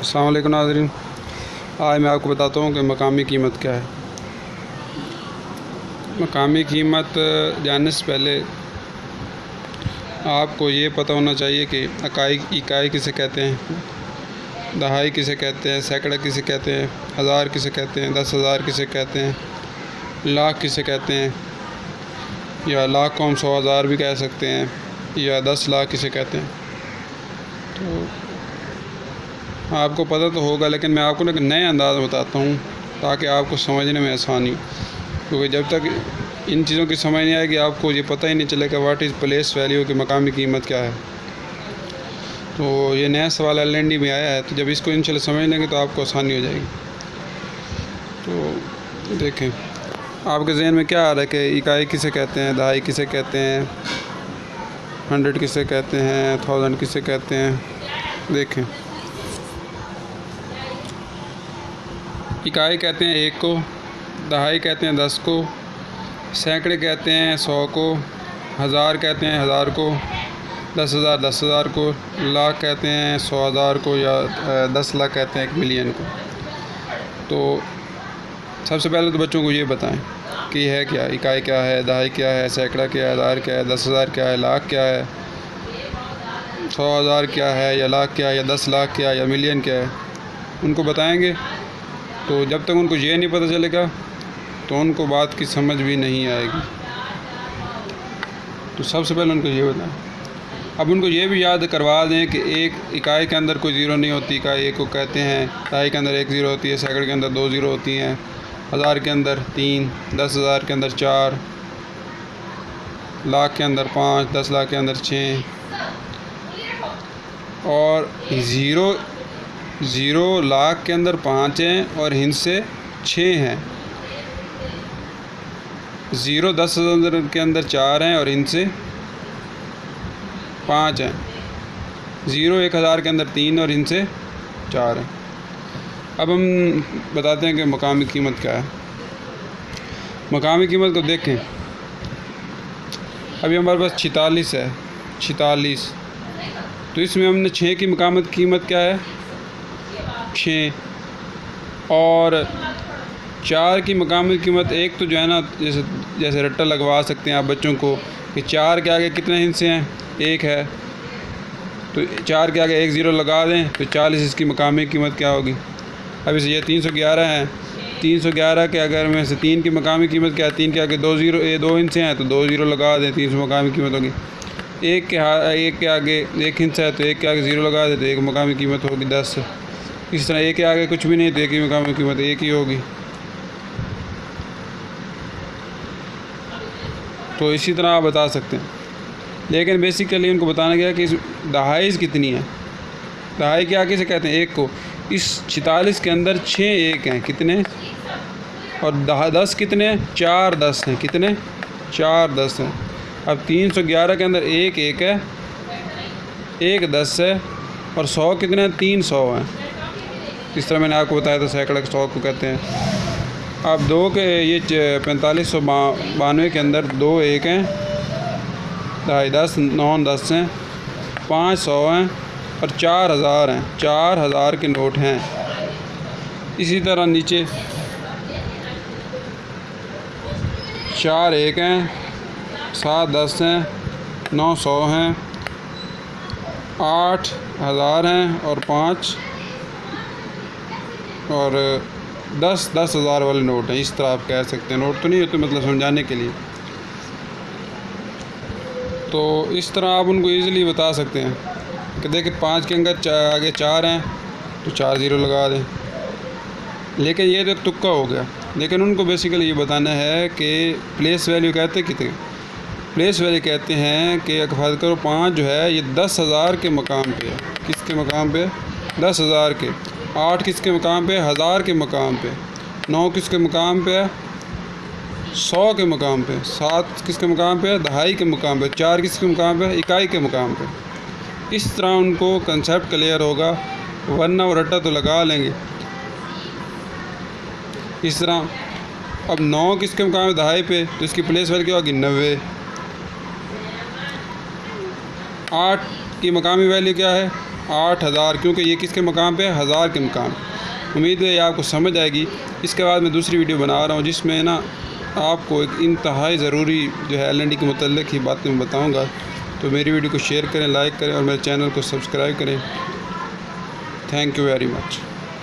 अस्सलाम वालेकुम नाज़रीन। आज मैं आपको बताता हूँ कि मकामी कीमत क्या है। मकामी कीमत जानने से पहले आपको ये पता होना चाहिए कि इकाई किसे कहते हैं, दहाई किसे कहते हैं, सैकड़ा किसे कहते हैं, हज़ार किसे कहते हैं, 10,000 किसे कहते हैं, लाख किसे कहते हैं, या लाख को हम 100,000 भी कह सकते हैं, या 10 लाख किसे कहते हैं। तो आपको पता तो होगा, लेकिन मैं आपको एक नए अंदाज़ में बताता हूँ ताकि आपको समझने में आसानी हो, क्योंकि जब तक इन चीज़ों की समझ नहीं आएगी आपको ये पता ही नहीं चलेगा व्हाट इज़ प्लेस वैल्यू की मकामी कीमत क्या है। तो ये नया सवाल LND में आया है, तो जब इसको इंशाल्लाह समझ लेंगे तो आपको आसानी हो जाएगी। तो देखें आपके जहन में क्या आ रहा है कि इकाई किसे कहते हैं, दहाई किसे कहते हैं, 100 किसे कहते हैं, 1000 किसे कहते हैं। देखें, इकाई कहते हैं 1 को, दहाई कहते हैं 10 को, सैकड़े कहते हैं 100 को, हज़ार कहते हैं 1000 को, 10,000 10,000 को, लाख कहते हैं 100,000 को, या 10 लाख कहते हैं 1 मिलियन को। तो सबसे पहले तो बच्चों को ये बताएं कि है क्या, इकाई क्या है, दहाई क्या है, सैकड़ा क्या है, हज़ार क्या है, 10,000 क्या है, लाख क्या है, 100,000 क्या है, या लाख क्या है, या 10 लाख क्या है, या मिलियन क्या है, उनको बताएंगे। तो जब तक उनको ये नहीं पता चलेगा तो उनको बात की समझ भी नहीं आएगी। तो सबसे पहले उनको ये बताएं। अब उनको ये भी याद करवा दें कि एक इकाई के अंदर कोई ज़ीरो नहीं होती, इकाई 1 को कहते हैं, दहाई के अंदर 1 ज़ीरो होती है, सैकड़े के अंदर 2 ज़ीरो होती हैं, हज़ार के अंदर 3, 10,000 के अंदर 4, लाख के अंदर 5, 10 लाख के अंदर 6, और ज़ीरो लाख के अंदर 5 हैं और हिंसे 6 हैं। ज़ीरो 10,000 के अंदर 4 हैं और इनसे 5 हैं। ज़ीरो 1,000 के अंदर 3 और इनसे 4 हैं। अब हम बताते हैं कि मकामी कीमत क्या है। मकामी कीमत को देखें, अभी हमारे पास 46 है, 46, तो इसमें हमने 6 की मकामी कीमत क्या है, 6, और 4 की मकामी कीमत, एक तो जो है ना जैसे रट्टा लगवा सकते हैं आप बच्चों को कि 4 के आगे कितने हिस्से हैं, 1 है, तो 4 के आगे 1 ज़ीरो लगा दें तो 40 इसकी मकामी कीमत क्या होगी। अब इसे ये 311 है, 311 के अगर में से 3 की मकामी कीमत क्या है, 3 के आगे 2 ज़ीरो, ये 2 हिस्से हैं तो 2 ज़ीरो लगा दें, 300 मकामी कीमत होगी। एक के आगे 1 हिस्सा है तो 1 के आगे 0 लगा दें तो 1 मकामी कीमत होगी 10। इस तरह 1 के आगे कुछ भी नहीं तो 1 की मकामी कीमत 1 ही होगी। तो इसी तरह आप बता सकते हैं, लेकिन बेसिकली उनको बताना गया कि दहाई कितनी है। दहाई के आगे से कहते हैं 1 को, इस 46 के अंदर 6 1 हैं, कितने, और 10 कितने हैं, 4 10 हैं, कितने, 4 10 हैं। अब 311 के अंदर 1 1 है, 1 10 है, और 100 कितने हैं, 300 हैं। इस तरह मैंने आपको बताया था सैकड़ा 100 को कहते हैं। अब 2 के ये 4592 के अंदर 2 1 हैं, दहाई 10, 9 10 हैं, 5 100 हैं, और 4,000 हैं, 4,000 के नोट हैं। इसी तरह नीचे 4 1 हैं, 7 10 हैं, 9 100 हैं, 8 1000 हैं, और 5 और 10,000 वाले नोट हैं। इस तरह आप कह सकते हैं, नोट तो नहीं होते, मतलब समझाने के लिए। तो इस तरह आप उनको ईज़िली बता सकते हैं कि देखिए 5 के अंदर आगे 4 हैं तो 4 ज़ीरो लगा दें। लेकिन ये तो एक तुक्का हो गया, लेकिन उनको बेसिकली ये बताना है कि प्लेस वैल्यू कहते हैं कितने, प्लेस वैल्यू कहते हैं कि फ़र्ज़ करो 5 जो है ये 10,000 के मकाम पे है, किसके मकाम पे, 10,000 के, 8 किसके मकाम पे, 1000 के मकाम पे, 9 किसके मकाम पे है, 100 के मकाम पे, 7 किसके मकाम पे है, दहाई के मकाम पे, 4 किसके मकाम पे, इकाई के मकाम पे। इस तरह उनको कंसेप्ट क्लियर होगा, वरना वो रट्टा तो लगा लेंगे। इस तरह अब 9 किसके मकाम है, दहाई पे, तो इसकी प्लेस वैल्यू क्या होगी, 90। 8 की मकामी वैल्यू क्या है, 8000, क्योंकि ये किसके मकाम पे है, 1000 के मकाम। उम्मीद है ये आपको समझ आएगी। इसके बाद मैं दूसरी वीडियो बना रहा हूँ जिसमें ना आपको एक इंतहाई ज़रूरी जो है LND के मुतल्लिक़ ही बातें बताऊँगा। तो मेरी वीडियो को शेयर करें, लाइक करें और मेरे चैनल को सब्सक्राइब करें। Thank you very much.